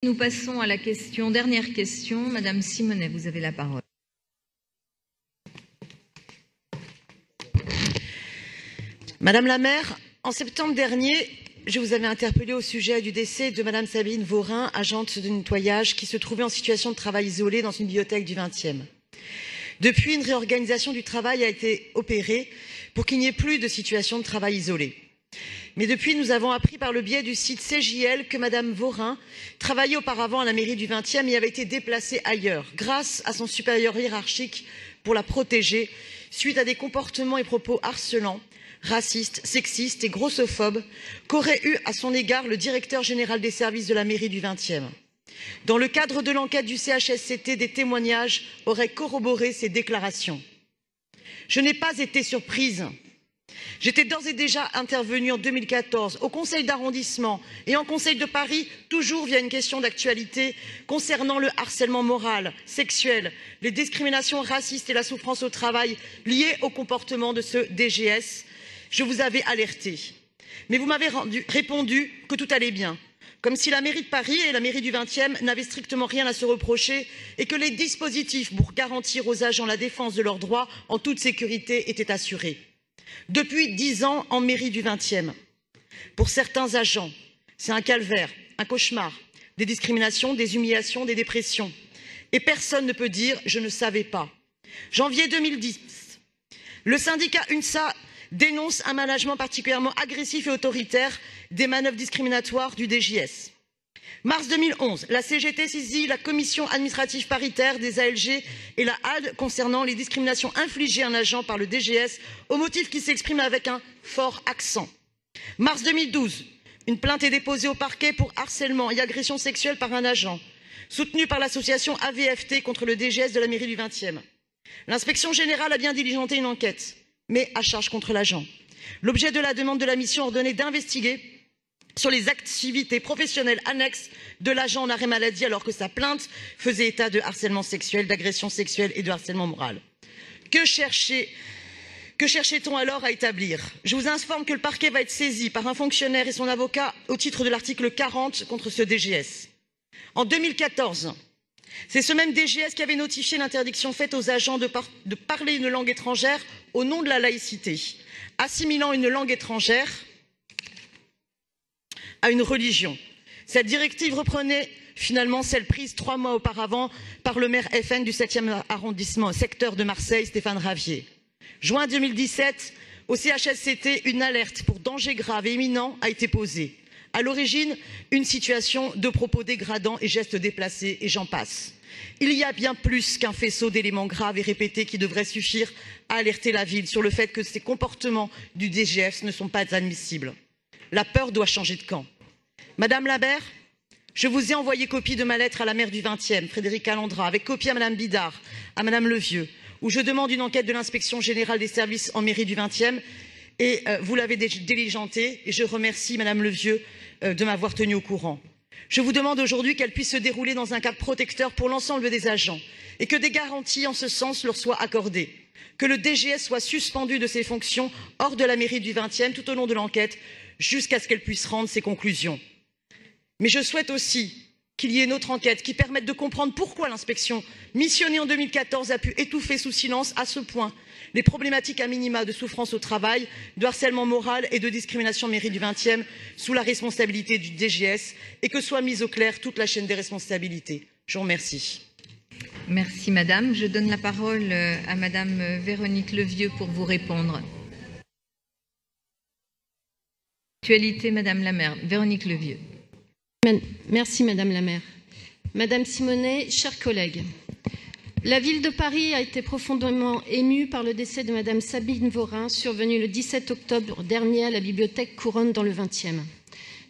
Nous passons à la dernière question. Madame Simonet, vous avez la parole. Madame la maire, en septembre dernier, je vous avais interpellé au sujet du décès de Madame Sabine Vaurhin, agente de nettoyage, qui se trouvait en situation de travail isolé dans une bibliothèque du 20e. Depuis, une réorganisation du travail a été opérée pour qu'il n'y ait plus de situation de travail isolé. Mais depuis, nous avons appris par le biais du site CJL que Madame Vaurhin travaillait auparavant à la mairie du 20e et avait été déplacée ailleurs, grâce à son supérieur hiérarchique pour la protéger, suite à des comportements et propos harcelants, racistes, sexistes et grossophobes qu'aurait eu à son égard le directeur général des services de la mairie du 20e. Dans le cadre de l'enquête du CHSCT, des témoignages auraient corroboré ces déclarations. Je n'ai pas été surprise. J'étais d'ores et déjà intervenue en 2014 au conseil d'arrondissement et en conseil de Paris, toujours via une question d'actualité concernant le harcèlement moral, sexuel, les discriminations racistes et la souffrance au travail liées au comportement de ce DGS. Je vous avais alerté. Mais vous m'avez répondu que tout allait bien, comme si la mairie de Paris et la mairie du 20e n'avaient strictement rien à se reprocher et que les dispositifs pour garantir aux agents la défense de leurs droits en toute sécurité étaient assurés. Depuis 10 ans en mairie du 20e, pour certains agents, c'est un calvaire, un cauchemar, des discriminations, des humiliations, des dépressions. Et personne ne peut dire « je ne savais pas ». Janvier 2010, le syndicat UNSA dénonce un management particulièrement agressif et autoritaire des manœuvres discriminatoires du DGS. Mars 2011, la CGT saisit la commission administrative paritaire des ALG et la HAD concernant les discriminations infligées à un agent par le DGS au motif qu'il s'exprime avec un fort accent. Mars 2012, une plainte est déposée au parquet pour harcèlement et agression sexuelle par un agent, soutenue par l'association AVFT contre le DGS de la mairie du 20e. L'inspection générale a bien diligenté une enquête, mais à charge contre l'agent. L'objet de la demande de la mission ordonnée d'investiguer sur les activités professionnelles annexes de l'agent en arrêt maladie alors que sa plainte faisait état de harcèlement sexuel, d'agression sexuelle et de harcèlement moral. Que cherchait-on alors à établir? Je vous informe que le parquet va être saisi par un fonctionnaire et son avocat au titre de l'article 40 contre ce DGS. En 2014, c'est ce même DGS qui avait notifié l'interdiction faite aux agents de parler une langue étrangère au nom de la laïcité, assimilant une langue étrangère à une religion. Cette directive reprenait finalement celle prise 3 mois auparavant par le maire FN du 7e arrondissement, secteur de Marseille, Stéphane Ravier. Juin 2017, au CHSCT, une alerte pour danger grave et imminent a été posée. À l'origine, une situation de propos dégradants et gestes déplacés, et j'en passe. Il y a bien plus qu'un faisceau d'éléments graves et répétés qui devrait suffire à alerter la ville sur le fait que ces comportements du DGS ne sont pas admissibles. La peur doit changer de camp. Madame la maire, je vous ai envoyé copie de ma lettre à la maire du 20e, Frédéric Calandra, avec copie à Madame Bidard, à Madame Levieux, où je demande une enquête de l'inspection générale des services en mairie du 20e, et vous l'avez diligentée, et je remercie Madame Levieux de m'avoir tenu au courant. Je vous demande aujourd'hui qu'elle puisse se dérouler dans un cadre protecteur pour l'ensemble des agents, et que des garanties en ce sens leur soient accordées. Que le DGS soit suspendu de ses fonctions hors de la mairie du 20e tout au long de l'enquête, jusqu'à ce qu'elle puisse rendre ses conclusions. Mais je souhaite aussi qu'il y ait une autre enquête qui permette de comprendre pourquoi l'inspection, missionnée en 2014, a pu étouffer sous silence à ce point les problématiques à minima de souffrance au travail, de harcèlement moral et de discrimination mairie du 20e sous la responsabilité du DGS et que soit mise au clair toute la chaîne des responsabilités. Je vous remercie. Merci Madame. Je donne la parole à Madame Véronique Levieux pour vous répondre. Actualité, Madame la maire. Véronique Levieux. Merci Madame la maire. Madame Simonet, chers collègues, la ville de Paris a été profondément émue par le décès de Madame Sabine Vaurhin, survenu le 17 octobre dernier à la bibliothèque Couronne dans le 20e.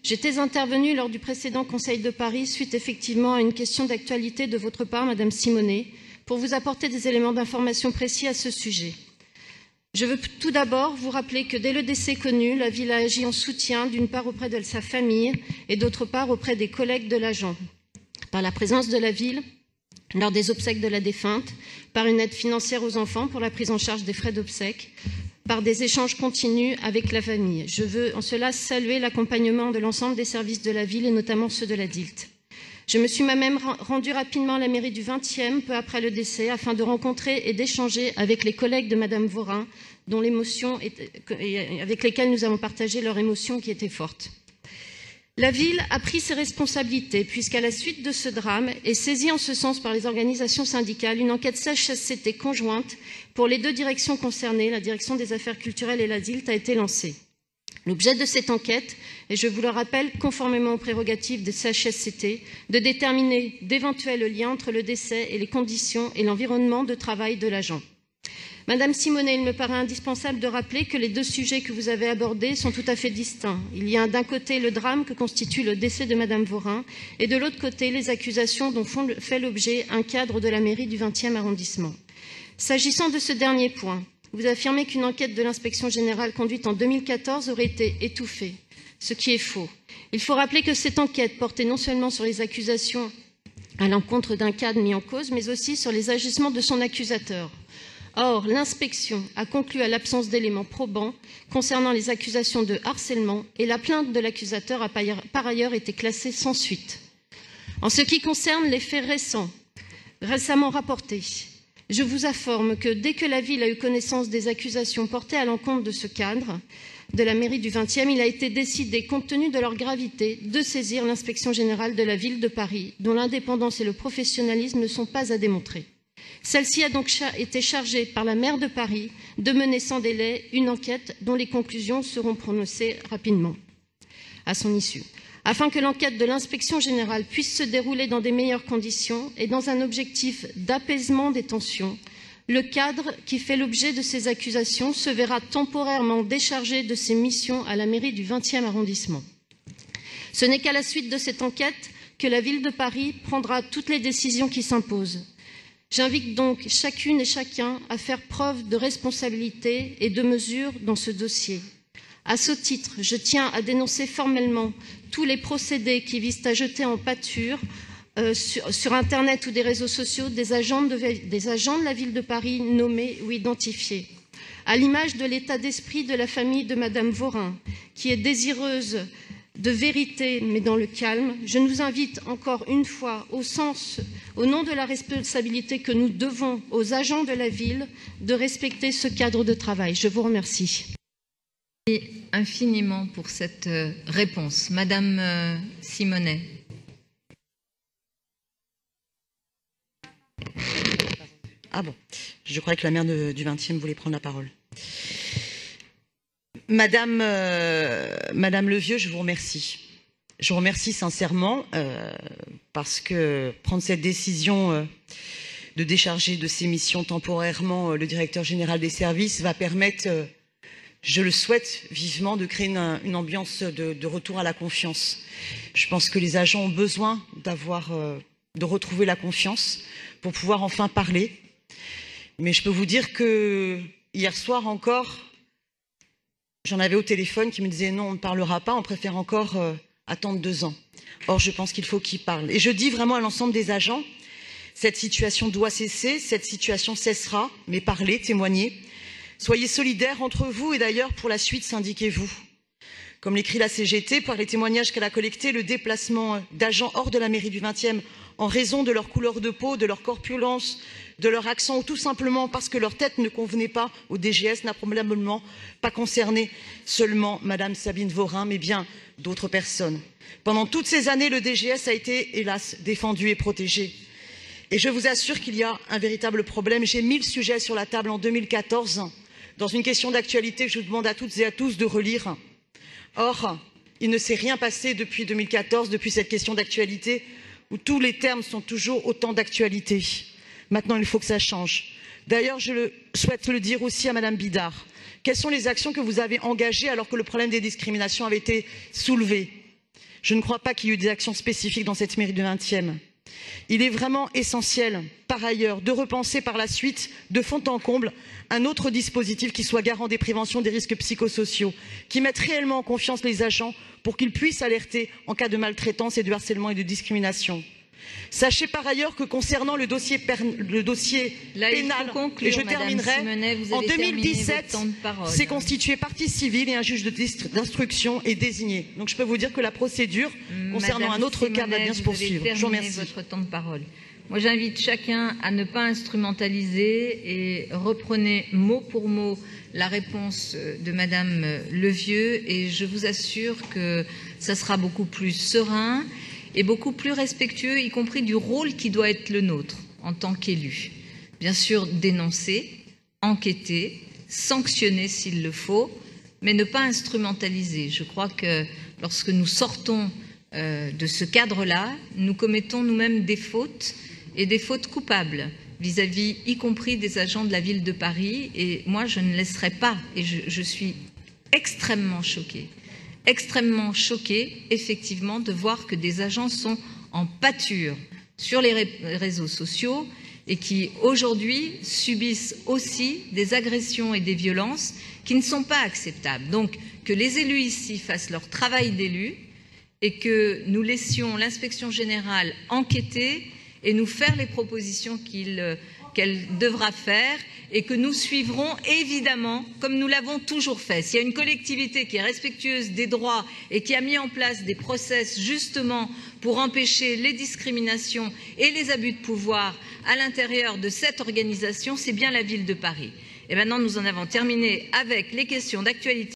J'étais intervenue lors du précédent Conseil de Paris suite effectivement à une question d'actualité de votre part, Madame Simonet, pour vous apporter des éléments d'information précis à ce sujet. Je veux tout d'abord vous rappeler que dès le décès connu, la ville a agi en soutien, d'une part auprès de sa famille et d'autre part auprès des collègues de l'agent, par la présence de la ville lors des obsèques de la défunte, par une aide financière aux enfants pour la prise en charge des frais d'obsèques, par des échanges continus avec la famille. Je veux en cela saluer l'accompagnement de l'ensemble des services de la ville et notamment ceux de la DILT. Je me suis moi-même rendue rapidement à la mairie du 20e, peu après le décès, afin de rencontrer et d'échanger avec les collègues de Madame Vorin, avec lesquels nous avons partagé leur émotion qui était forte. La ville a pris ses responsabilités puisqu'à la suite de ce drame est saisie en ce sens par les organisations syndicales une enquête CHSCT conjointe pour les deux directions concernées, la direction des affaires culturelles et l'asile, a été lancée. L'objet de cette enquête est, je vous le rappelle, conformément aux prérogatives des CHSCT, de déterminer d'éventuels liens entre le décès et les conditions et l'environnement de travail de l'agent. Madame Simonet, il me paraît indispensable de rappeler que les deux sujets que vous avez abordés sont tout à fait distincts. Il y a d'un côté le drame que constitue le décès de Madame Vorin et de l'autre côté les accusations dont fait l'objet un cadre de la mairie du 20e arrondissement. S'agissant de ce dernier point, vous affirmez qu'une enquête de l'inspection générale conduite en 2014 aurait été étouffée, ce qui est faux. Il faut rappeler que cette enquête portait non seulement sur les accusations à l'encontre d'un cadre mis en cause, mais aussi sur les agissements de son accusateur. Or, l'inspection a conclu à l'absence d'éléments probants concernant les accusations de harcèlement et la plainte de l'accusateur a par ailleurs été classée sans suite. En ce qui concerne les faits récemment rapportés, je vous informe que dès que la ville a eu connaissance des accusations portées à l'encontre de ce cadre de la mairie du 20e, il a été décidé, compte tenu de leur gravité, de saisir l'inspection générale de la ville de Paris, dont l'indépendance et le professionnalisme ne sont pas à démontrer. Celle-ci a donc été chargée par la maire de Paris de mener sans délai une enquête dont les conclusions seront prononcées rapidement à son issue. Afin que l'enquête de l'inspection générale puisse se dérouler dans des meilleures conditions et dans un objectif d'apaisement des tensions, le cadre qui fait l'objet de ces accusations se verra temporairement déchargé de ses missions à la mairie du 20e arrondissement. Ce n'est qu'à la suite de cette enquête que la ville de Paris prendra toutes les décisions qui s'imposent. J'invite donc chacune et chacun à faire preuve de responsabilité et de mesure dans ce dossier. À ce titre, je tiens à dénoncer formellement tous les procédés qui visent à jeter en pâture sur Internet ou des réseaux sociaux des agents de la ville de Paris nommés ou identifiés. À l'image de l'état d'esprit de la famille de Madame Vorin, qui est désireuse de vérité, mais dans le calme, je nous invite encore une fois, au nom de la responsabilité que nous devons aux agents de la ville, de respecter ce cadre de travail. Je vous remercie. Merci infiniment pour cette réponse. Madame Simonet. Ah bon, je croyais que la maire du 20e voulait prendre la parole. Madame Levieux, je vous remercie. Je vous remercie sincèrement parce que prendre cette décision de décharger de ses missions temporairement le directeur général des services va permettre, je le souhaite vivement, de créer une ambiance de retour à la confiance. Je pense que les agents ont besoin de retrouver la confiance pour pouvoir enfin parler. Mais je peux vous dire que hier soir encore, j'en avais au téléphone qui me disaient non, on ne parlera pas, on préfère encore attendre 2 ans. Or, je pense qu'il faut qu'ils parlent. Et je dis vraiment à l'ensemble des agents, cette situation doit cesser, cette situation cessera, mais parlez, témoignez. Soyez solidaires entre vous et d'ailleurs pour la suite, syndiquez-vous. Comme l'écrit la CGT, par les témoignages qu'elle a collectés, le déplacement d'agents hors de la mairie du 20e en raison de leur couleur de peau, de leur corpulence, de leur accent ou tout simplement parce que leur tête ne convenait pas au DGS n'a probablement pas concerné seulement Madame Sabine Vorin, mais bien d'autres personnes. Pendant toutes ces années, le DGS a été, hélas, défendu et protégé. Et je vous assure qu'il y a un véritable problème. J'ai mis le sujet sur la table en 2014, dans une question d'actualité que je vous demande à toutes et à tous de relire. Or, il ne s'est rien passé depuis 2014, depuis cette question d'actualité, où tous les termes sont toujours autant d'actualité. Maintenant, il faut que ça change. D'ailleurs, je souhaite le dire aussi à Madame Bidard. Quelles sont les actions que vous avez engagées alors que le problème des discriminations avait été soulevé? Je ne crois pas qu'il y ait eu des actions spécifiques dans cette mairie du 20e. Il est vraiment essentiel, par ailleurs, de repenser par la suite, de fond en comble, un autre dispositif qui soit garant des préventions des risques psychosociaux, qui mette réellement en confiance les agents pour qu'ils puissent alerter en cas de maltraitance et de harcèlement et de discrimination. Sachez par ailleurs que concernant le dossier Là, il pénal, faut conclure, et je Madame terminerai, Simonet, vous en avez terminé 2017, votre temps de parole. c'est constitué partie civile et un juge d'instruction est désigné. Donc je peux vous dire que la procédure concernant Madame un autre cas va Simonet, bien se vous avez poursuivre. Je vous terminé remercie. votre temps de parole. Moi, j'invite chacun à ne pas instrumentaliser et reprenez mot pour mot la réponse de Madame Levieux et je vous assure que ça sera beaucoup plus serein et beaucoup plus respectueux, y compris du rôle qui doit être le nôtre en tant qu'élus. Bien sûr, dénoncer, enquêter, sanctionner s'il le faut, mais ne pas instrumentaliser. Je crois que lorsque nous sortons de ce cadre-là, nous commettons nous-mêmes des fautes et des fautes coupables vis-à-vis, y compris des agents de la ville de Paris. Et moi, je ne laisserai pas, et je suis extrêmement choquée, effectivement, de voir que des agents sont en pâture sur les réseaux sociaux et qui, aujourd'hui, subissent aussi des agressions et des violences qui ne sont pas acceptables. Donc, que les élus ici fassent leur travail d'élus et que nous laissions l'inspection générale enquêter et nous faire les propositions qu'elle devra faire et que nous suivrons évidemment comme nous l'avons toujours fait. S'il y a une collectivité qui est respectueuse des droits et qui a mis en place des process justement pour empêcher les discriminations et les abus de pouvoir à l'intérieur de cette organisation, c'est bien la ville de Paris. Et maintenant, nous en avons terminé avec les questions d'actualité.